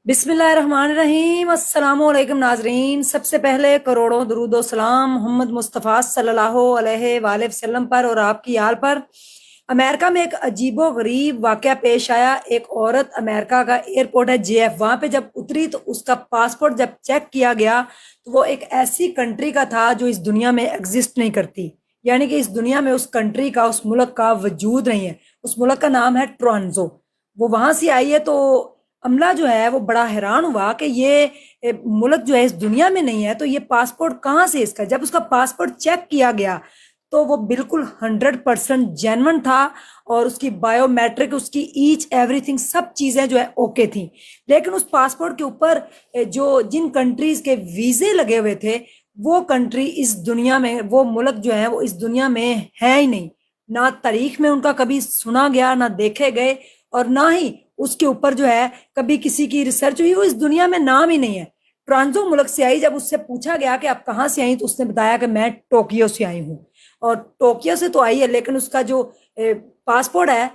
बिस्मिल्लाहिर्रहमानिर्रहीम। अस्सलाम वालेकुम नाजरीन। सबसे पहले करोड़ों दरूद व सलाम मोहम्मद मुस्तफ़ा सल्लल्लाहु अलैहि वसल्लम पर और आपकी आल पर। अमेरिका में एक अजीबो गरीब वाक़या पेश आया। एक औरत, अमेरिका का एयरपोर्ट है JF, वहाँ पे जब उतरी तो उसका पासपोर्ट जब चेक किया गया तो वो एक ऐसी कंट्री का था जो इस दुनिया में एग्जिस्ट नहीं करती। यानी कि इस दुनिया में उस कंट्री का, उस मुल्क का वजूद नहीं है। उस मुल्क का नाम है ट्रांजो। वो वहां से आई है तो अमला जो है वो बड़ा हैरान हुआ कि ये मुल्क जो है इस दुनिया में नहीं है, तो ये पासपोर्ट कहाँ से इसका। जब उसका पासपोर्ट चेक किया गया तो वो बिल्कुल 100% जेन्युइन था और उसकी बायोमेट्रिक, उसकी ईच एवरीथिंग, सब चीजें जो है ओके थी। लेकिन उस पासपोर्ट के ऊपर जो जिन कंट्रीज के वीजे लगे हुए थे, वो कंट्री इस दुनिया में, वो मुल्क जो है वो इस दुनिया में है ही नहीं। ना तारीख में उनका कभी सुना गया, ना देखे गए, और ना ही उसके ऊपर जो है कभी किसी की रिसर्च हुई। वो इस दुनिया में नाम ही नहीं है। ट्रांजो मुल्क से आई। जब उससे पूछा गया कि आप कहाँ से आई तो उसने बताया कि मैं टोक्यो से आई हूँ। और टोक्यो से तो आई है लेकिन उसका जो पासपोर्ट है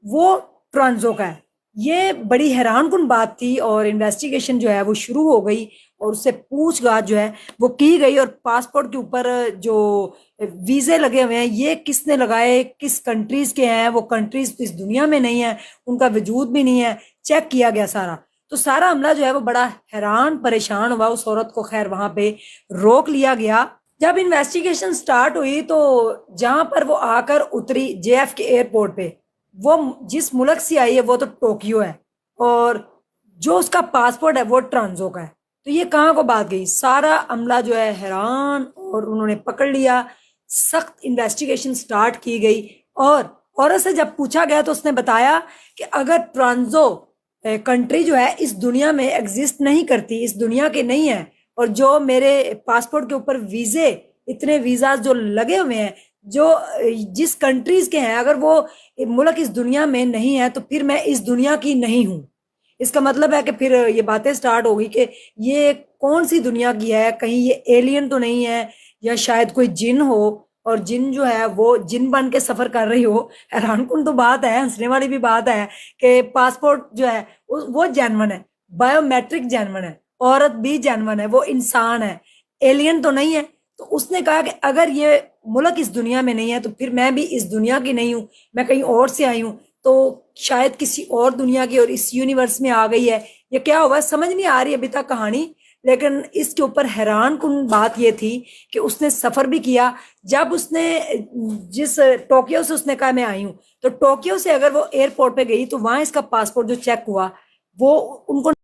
वो ट्रांजो का है। ये बड़ी हैरान कुन बात थी और इन्वेस्टिगेशन जो है वो शुरू हो गई और उससे पूछताछ जो है वो की गई। और पासपोर्ट के ऊपर जो वीजे लगे हुए हैं ये किसने लगाए, किस कंट्रीज के हैं, वो कंट्रीज इस दुनिया में नहीं है, उनका वजूद भी नहीं है। चेक किया गया सारा, तो सारा अमला जो है वो बड़ा हैरान परेशान हुआ। उस औरत को खैर वहां पे रोक लिया गया। जब इन्वेस्टिगेशन स्टार्ट हुई तो जहां पर वो आकर उतरी JF के एयरपोर्ट पे, वो जिस मुल्क से आई है वो तो टोक्यो है और जो उसका पासपोर्ट है वो ट्रांजो का है। तो ये कहाँ को बात गई। सारा अमला जो है हैरान, और उन्होंने पकड़ लिया। सख्त इन्वेस्टिगेशन स्टार्ट की गई और औरत से जब पूछा गया तो उसने बताया कि अगर ट्रांजो कंट्री जो है इस दुनिया में एग्जिस्ट नहीं करती, इस दुनिया के नहीं है, और जो मेरे पासपोर्ट के ऊपर वीजे, इतने वीजा जो लगे हुए हैं, जो जिस कंट्रीज के हैं, अगर वो मुल्क इस दुनिया में नहीं है तो फिर मैं इस दुनिया की नहीं हूँ। इसका मतलब है कि फिर ये बातें स्टार्ट होगी कि ये कौन सी दुनिया की है, कहीं ये एलियन तो नहीं है, या शायद कोई जिन हो और जिन जो है वो जिन बन के सफर कर रही हो। हैरान कुन तो बात है, हंसने वाली भी बात है कि पासपोर्ट जो है वो जेन्युइन है, बायोमेट्रिक जेन्युइन है, औरत भी जेन्युइन है, वो इंसान है, एलियन तो नहीं है। तो उसने कहा कि अगर ये मुल्क इस दुनिया में नहीं है तो फिर मैं भी इस दुनिया की नहीं हूँ, मैं कहीं और से आई हूँ, तो शायद किसी और दुनिया की और इस यूनिवर्स में आ गई है। ये क्या हुआ समझ नहीं आ रही अभी तक कहानी। लेकिन इसके ऊपर हैरान कुन बात ये थी कि उसने सफर भी किया। जब उसने जिस टोक्यो से उसने कहा मैं आई हूँ, तो टोक्यो से अगर वो एयरपोर्ट पे गई तो वहां इसका पासपोर्ट जो चेक हुआ वो उनको